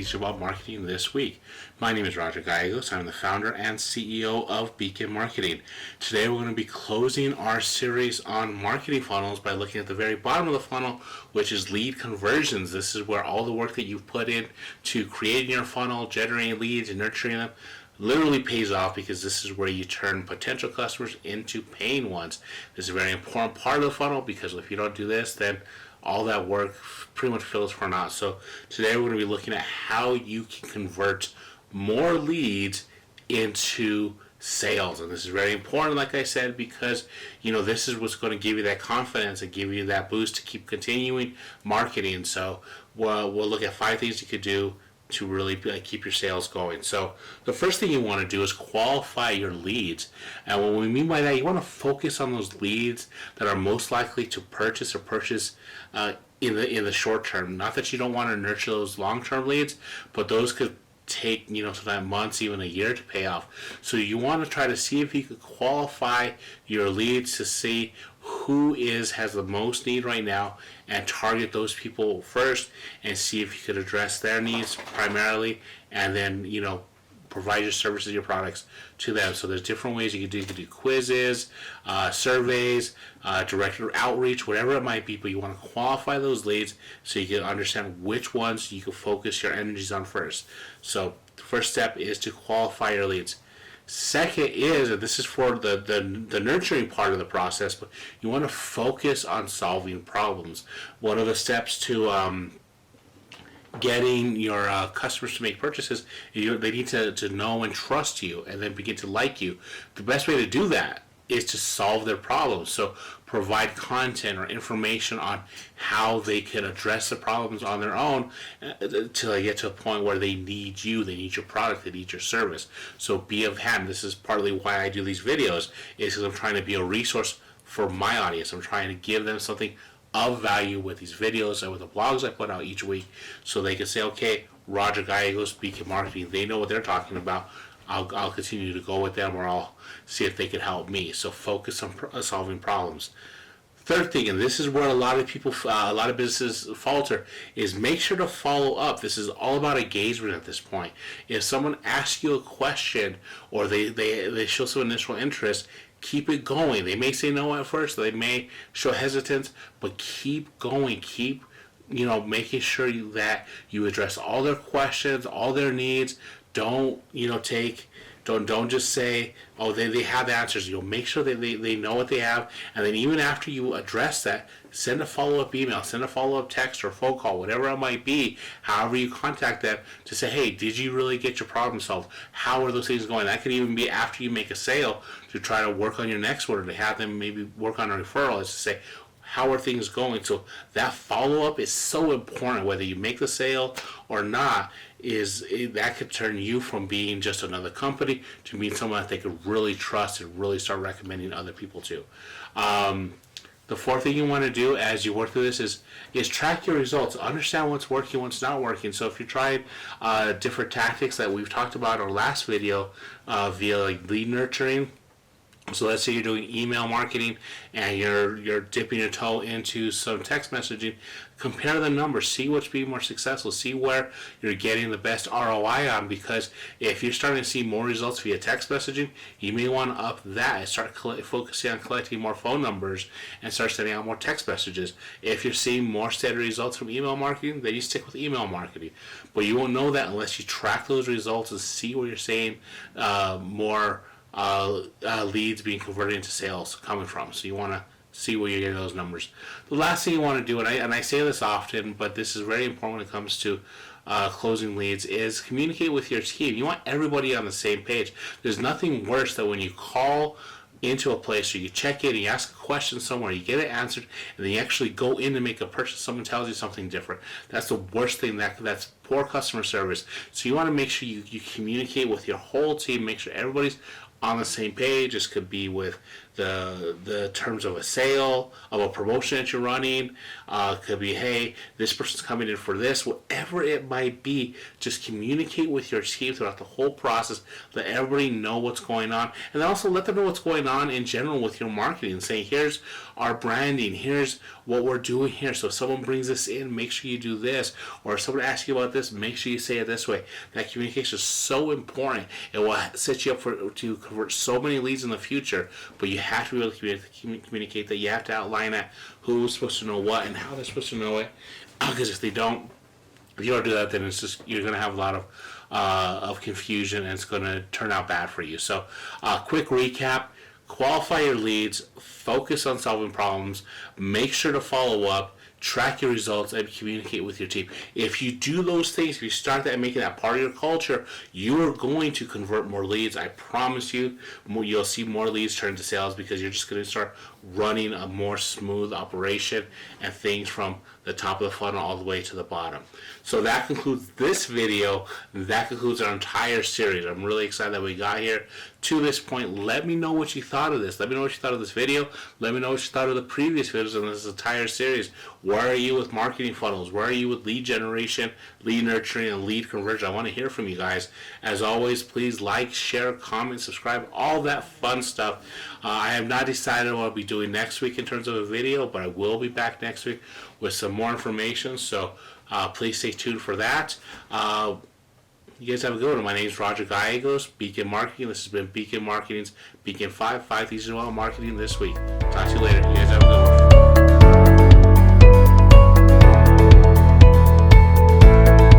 teach about marketing this week. My name is Roger Gallegos. I'm the founder and CEO of Beacon Marketing. Today we're going to be closing our series on marketing funnels by looking at the very bottom of the funnel, which is lead conversions. This is where all the work that you've put in to creating your funnel, generating leads, and nurturing them literally pays off, because this is where you turn potential customers into paying ones. This is a very important part of the funnel, because if you don't do this, then all that work pretty much fills for naught. So today we're going to be looking at how you can convert more leads into sales. And this is very important, like I said, because this is what's going to give you that confidence and give you that boost to keep continuing marketing. So we'll look at 5 things you could do to really keep your sales going. So the first thing you want to do is qualify your leads. And what we mean by that, you want to focus on those leads that are most likely to purchase in the short term. Not that you don't want to nurture those long-term leads, but those could take sometimes months, even a year to pay off. So you want to try to see if you could qualify your leads to see who has the most need right now, and target those people first and see if you could address their needs primarily, and then provide your services, your products to them. So there's different ways you can do. You can do quizzes, surveys, direct outreach, whatever it might be, but you want to qualify those leads so you can understand which ones you can focus your energies on first. So the first step is to qualify your leads. Second is, and this is for the nurturing part of the process, but you want to focus on solving problems. One of the steps to getting your customers to make purchases, they need to know and trust you, and then begin to like you. The best way to do that is to solve their problems. So provide content or information on how they can address the problems on their own until they get to a point where they need you, they need your product, they need your service. So be of hand. This is partly why I do these videos, is because I'm trying to be a resource for my audience. I'm trying to give them something of value with these videos and with the blogs I put out each week, so they can say, okay, Roger Gallegos, Beacon Marketing, they know what they're talking about. I'll continue to go with them, or I'll see if they can help me. So focus on solving problems. Third thing, and this is where a lot of businesses falter, is make sure to follow up. This is all about engagement at this point. If someone asks you a question, or they show some initial interest, keep it going. They may say no at first, they may show hesitance, but keep going. Keep making sure that you address all their questions, all their needs. Don't don't just say, oh, they have answers. Make sure that they know what they have, and then even after you address that, send a follow-up email, send a follow-up text or phone call, whatever it might be, however you contact them, to say, hey, did you really get your problem solved? How are those things going? That could even be after you make a sale, to try to work on your next order, to have them maybe work on a referral, is to say, how are things going? So that follow-up is so important, whether you make the sale or not. That could turn you from being just another company to being someone that they could really trust and really start recommending other people to. The fourth thing you want to do as you work through this is track your results. Understand what's working, what's not working. So if you're trying different tactics that we've talked about in our last video via lead nurturing. So let's say you're doing email marketing and you're dipping your toe into some text messaging. Compare the numbers, see what's being more successful, see where you're getting the best ROI on, because if you're starting to see more results via text messaging, you may want to up that and start focusing on collecting more phone numbers and start sending out more text messages. If you're seeing more steady results from email marketing, then you stick with email marketing. But you won't know that unless you track those results and see where you're seeing more leads being converted into sales coming from. So you want to see where you're getting those numbers. The last thing you want to do, and I say this often, but this is very important when it comes to closing leads, is communicate with your team. You want everybody on the same page. There's nothing worse than when you call into a place, or you check in, you ask a question somewhere, you get it answered, and then you actually go in to make a purchase, someone tells you something different. That's the worst thing. That's poor customer service. So you want to make sure you communicate with your whole team, make sure everybody's on the same page. This could be with the terms of a sale, of a promotion that you're running. Could be, hey, this person's coming in for this. Whatever it might be, just communicate with your team throughout the whole process. Let everybody know what's going on, and then also let them know what's going on in general with your marketing. Saying, here's our branding, here's what we're doing here. So if someone brings this in, make sure you do this. Or if someone asks you about this, make sure you say it this way. That communication is so important. It will set you up to convert so many leads in the future, but you have to be able to communicate that. You have to outline that, who's supposed to know what and how they're supposed to know it. Because if you don't do that, then it's just, you're going to have a lot of confusion, and it's going to turn out bad for you. So, quick recap. Qualify your leads, focus on solving problems, make sure to follow up, track your results, and communicate with your team. If you do those things, if you start that and make that part of your culture, you are going to convert more leads. I promise you, you'll see more leads turn to sales, because you're just going to start running a more smooth operation and things from the top of the funnel all the way to the bottom. So that concludes this video. That concludes our entire series. I'm really excited that we got here to this point. Let me know what you thought of this. Let me know what you thought of this video. Let me know what you thought of the previous videos in this entire series. Where are you with marketing funnels? Where are you with lead generation, lead nurturing, and lead conversion? I want to hear from you guys. As always, please like, share, comment, subscribe, all that fun stuff. I have not decided what I'll be doing next week in terms of a video, but I will be back next week with some more information. So please stay tuned for that. You guys have a good one. My name is Roger Gallegos, Beacon Marketing. This has been Beacon Marketing's Beacon 5 Things to Know About Marketing this week. Talk to you later. You guys have a good one.